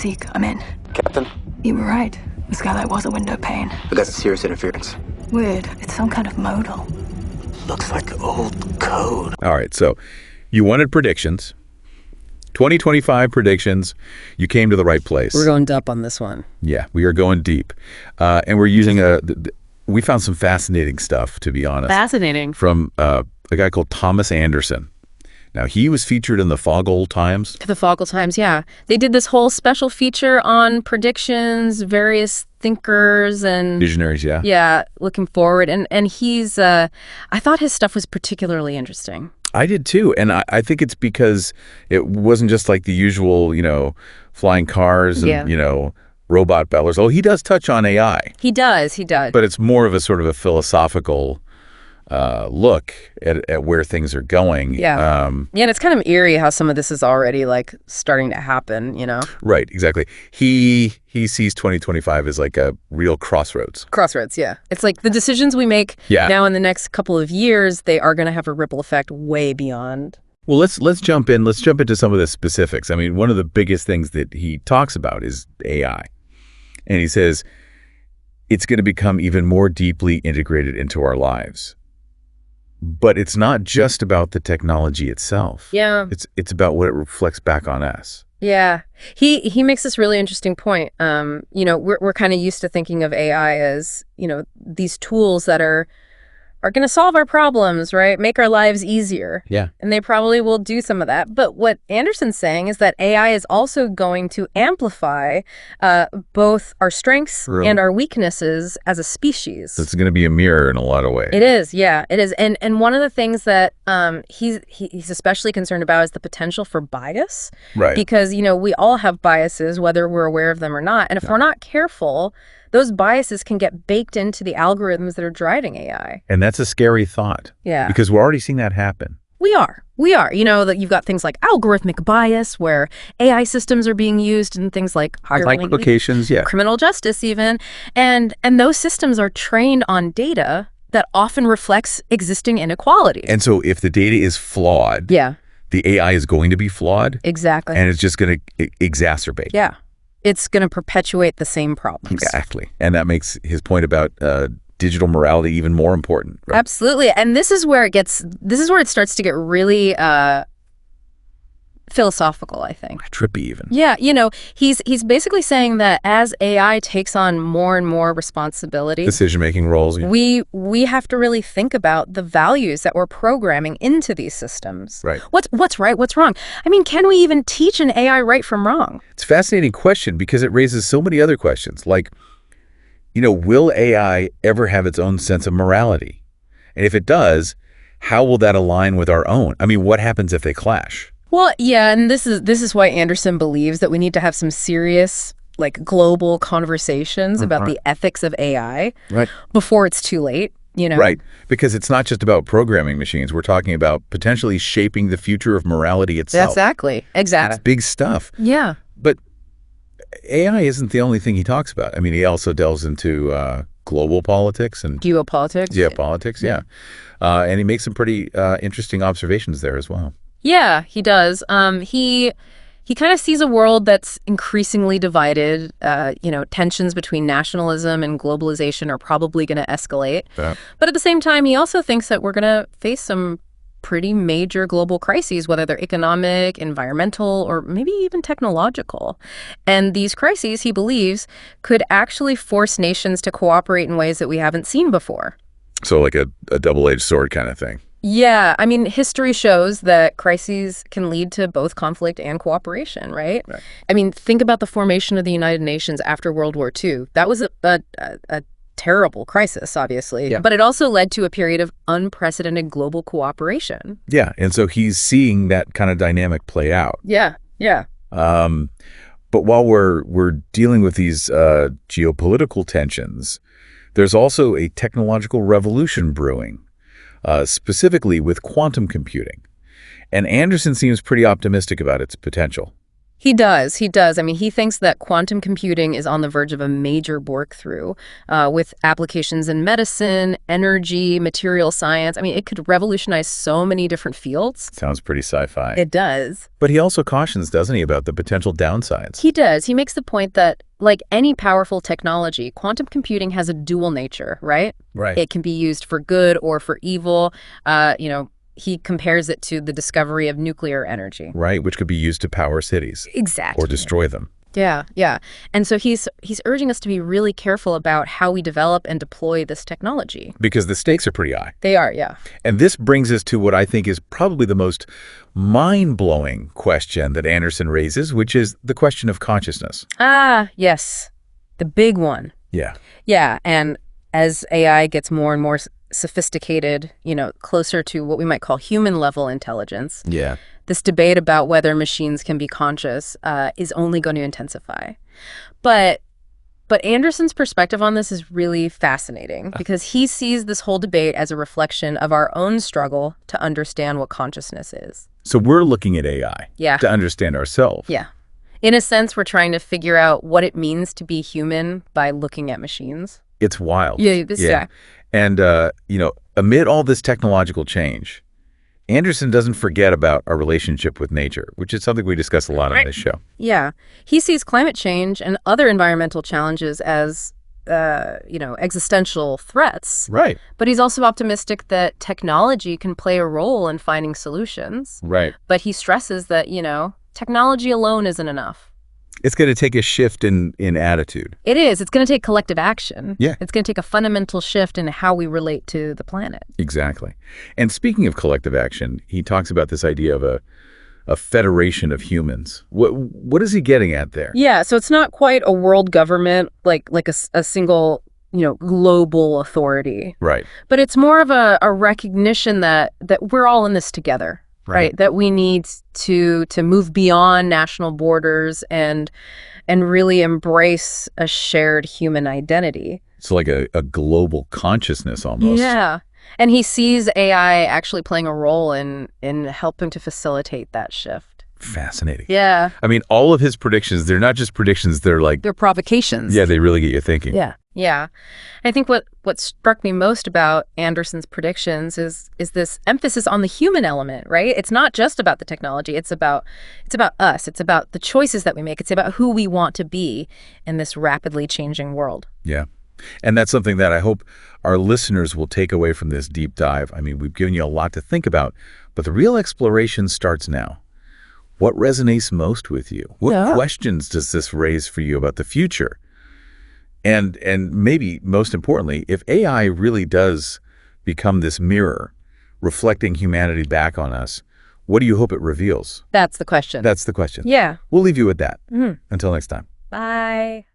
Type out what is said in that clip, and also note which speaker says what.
Speaker 1: Seek, I'm in.
Speaker 2: Captain?
Speaker 1: You were right. The skylight was a window pane.
Speaker 2: I got serious interference.
Speaker 1: Weird. It's some kind of modal.
Speaker 2: Looks like old code.
Speaker 3: All right, so you wanted predictions. 2025 predictions. You came to the right place.
Speaker 4: We're going up on this one.
Speaker 3: Yeah, we are going deep. And we're using we found some fascinating stuff, to be honest.
Speaker 4: Fascinating.
Speaker 3: From a guy called Thomas Anderson. Now, he was featured in the Fuggle Times.
Speaker 4: The Fuggle Times, yeah. They did this whole special feature on predictions, various thinkers and...
Speaker 3: Visionaries, yeah.
Speaker 4: Yeah, looking forward. And he's... I thought his stuff was particularly interesting.
Speaker 3: I did too. And I think it's because it wasn't just like the usual, flying cars and, robot battlers. Oh, he does touch on AI.
Speaker 4: He does.
Speaker 3: But it's more of a sort of a philosophical look at where things are going.
Speaker 4: Yeah. And it's kind of eerie how some of this is already like starting to happen,
Speaker 3: Right, exactly. He sees 2025 as like a real crossroads.
Speaker 4: Crossroads, yeah. It's like the decisions we make now in the next couple of years, they are going to have a ripple effect way beyond.
Speaker 3: Well, let's jump in. Let's jump into some of the specifics. I mean, one of the biggest things that he talks about is AI. And he says it's going to become even more deeply integrated into our lives. But it's not just about the technology itself.
Speaker 4: Yeah.
Speaker 3: It's about what it reflects back on us.
Speaker 4: Yeah. He makes this really interesting point. We're kind of used to thinking of AI as, these tools that are going to solve our problems, right? Make our lives easier.
Speaker 3: Yeah.
Speaker 4: And they probably will do some of that. But what Anderson's saying is that AI is also going to amplify both our strengths and our weaknesses as a species.
Speaker 3: So it's going to be a mirror in a lot of ways.
Speaker 4: It is, yeah, it is. And one of the things that he's especially concerned about is the potential for bias.
Speaker 3: Right.
Speaker 4: Because, we all have biases, whether we're aware of them or not. And if we're not careful, those biases can get baked into the algorithms that are driving AI.
Speaker 3: And that's a scary thought.
Speaker 4: Yeah.
Speaker 3: Because we're already seeing that happen.
Speaker 4: We are. That you've got things like algorithmic bias, where AI systems are being used in things like
Speaker 3: applications,
Speaker 4: criminal justice even. And those systems are trained on data that often reflects existing inequalities.
Speaker 3: And so if the data is flawed, the AI is going to be flawed.
Speaker 4: Exactly.
Speaker 3: And it's just going to exacerbate.
Speaker 4: Yeah. It's going to perpetuate the same problems.
Speaker 3: Exactly. And that makes his point about digital morality even more important. Right?
Speaker 4: Absolutely. And this is where it starts to get really philosophical, I think.
Speaker 3: Trippy even.
Speaker 4: Yeah. He's basically saying that as AI takes on more and more responsibility,
Speaker 3: decision-making roles.
Speaker 4: We have to really think about the values that we're programming into these systems.
Speaker 3: Right.
Speaker 4: What's right? What's wrong? I mean, can we even teach an AI right from wrong?
Speaker 3: It's a fascinating question because it raises so many other questions. Like, will AI ever have its own sense of morality? And if it does, how will that align with our own? I mean, what happens if they clash?
Speaker 4: Well, yeah, and this is why Anderson believes that we need to have some serious, global conversations about the ethics of AI before it's too late,
Speaker 3: Right, because it's not just about programming machines. We're talking about potentially shaping the future of morality itself.
Speaker 4: Exactly.
Speaker 3: That's big stuff.
Speaker 4: Yeah.
Speaker 3: But AI isn't the only thing he talks about. I mean, he also delves into global politics and
Speaker 4: geopolitics.
Speaker 3: Geopolitics, yeah. And he makes some pretty interesting observations there as well.
Speaker 4: Yeah, he does. He kind of sees a world that's increasingly divided. Tensions between nationalism and globalization are probably going to escalate.
Speaker 3: Yeah.
Speaker 4: But at the same time, he also thinks that we're going to face some pretty major global crises, whether they're economic, environmental, or maybe even technological. And these crises, he believes, could actually force nations to cooperate in ways that we haven't seen before.
Speaker 3: So like a double-edged sword kind of thing.
Speaker 4: Yeah, I mean, history shows that crises can lead to both conflict and cooperation, right? I mean, think about the formation of the United Nations after World War II. That was a terrible crisis, obviously, but it also led to a period of unprecedented global cooperation.
Speaker 3: Yeah, and so he's seeing that kind of dynamic play out.
Speaker 4: Yeah.
Speaker 3: But while we're dealing with these geopolitical tensions, there's also a technological revolution brewing. Specifically with quantum computing. And Anderson seems pretty optimistic about its potential.
Speaker 4: He does. He does. I mean, he thinks that quantum computing is on the verge of a major breakthrough with applications in medicine, energy, material science. I mean, it could revolutionize so many different fields.
Speaker 3: Sounds pretty sci-fi.
Speaker 4: It does.
Speaker 3: But he also cautions, doesn't he, about the potential downsides?
Speaker 4: He does. He makes the point that, like any powerful technology, quantum computing has a dual nature, right?
Speaker 3: Right.
Speaker 4: It can be used for good or for evil. He compares it to the discovery of nuclear energy.
Speaker 3: Right, which could be used to power cities.
Speaker 4: Exactly.
Speaker 3: Or destroy them.
Speaker 4: Yeah, yeah. And so he's urging us to be really careful about how we develop and deploy this technology.
Speaker 3: Because the stakes are pretty high.
Speaker 4: They are, yeah.
Speaker 3: And this brings us to what I think is probably the most mind-blowing question that Anderson raises, which is the question of consciousness.
Speaker 4: Ah, yes. The big one.
Speaker 3: Yeah.
Speaker 4: Yeah, and as AI gets more and more sophisticated, closer to what we might call human-level intelligence,
Speaker 3: Yeah.
Speaker 4: this debate about whether machines can be conscious is only going to intensify. But Anderson's perspective on this is really fascinating because he sees this whole debate as a reflection of our own struggle to understand what consciousness is.
Speaker 3: So we're looking at AI to understand ourselves.
Speaker 4: Yeah. In a sense, we're trying to figure out what it means to be human by looking at machines.
Speaker 3: It's wild.
Speaker 4: Yeah.
Speaker 3: And, amid all this technological change, Anderson doesn't forget about our relationship with nature, which is something we discuss a lot on this show.
Speaker 4: Yeah. He sees climate change and other environmental challenges as, existential threats.
Speaker 3: Right.
Speaker 4: But he's also optimistic that technology can play a role in finding solutions.
Speaker 3: Right.
Speaker 4: But he stresses that, technology alone isn't enough.
Speaker 3: It's going to take a shift in attitude.
Speaker 4: It is. It's going to take collective action.
Speaker 3: Yeah.
Speaker 4: It's going to take a fundamental shift in how we relate to the planet.
Speaker 3: Exactly. And speaking of collective action, he talks about this idea of a federation of humans. What is he getting at there?
Speaker 4: Yeah. So it's not quite a world government, like a single, global authority.
Speaker 3: Right.
Speaker 4: But it's more of a recognition that we're all in this together. Right. That we need to move beyond national borders and really embrace a shared human identity.
Speaker 3: It's like a global consciousness almost.
Speaker 4: Yeah. And he sees AI actually playing a role in helping to facilitate that shift.
Speaker 3: Fascinating.
Speaker 4: Yeah.
Speaker 3: I mean, all of his predictions, they're not just predictions, they're
Speaker 4: provocations.
Speaker 3: Yeah, they really get you thinking.
Speaker 4: Yeah. Yeah. I think what struck me most about Anderson's predictions is this emphasis on the human element, right? It's not just about the technology. It's about us. It's about the choices that we make. It's about who we want to be in this rapidly changing world.
Speaker 3: Yeah. And that's something that I hope our listeners will take away from this deep dive. I mean, we've given you a lot to think about, but the real exploration starts now. What resonates most with you? What questions does this raise for you about the future? And maybe most importantly, if AI really does become this mirror reflecting humanity back on us, what do you hope it reveals?
Speaker 4: That's the question.
Speaker 3: That's the question.
Speaker 4: Yeah.
Speaker 3: We'll leave you with that. Until next time.
Speaker 4: Bye.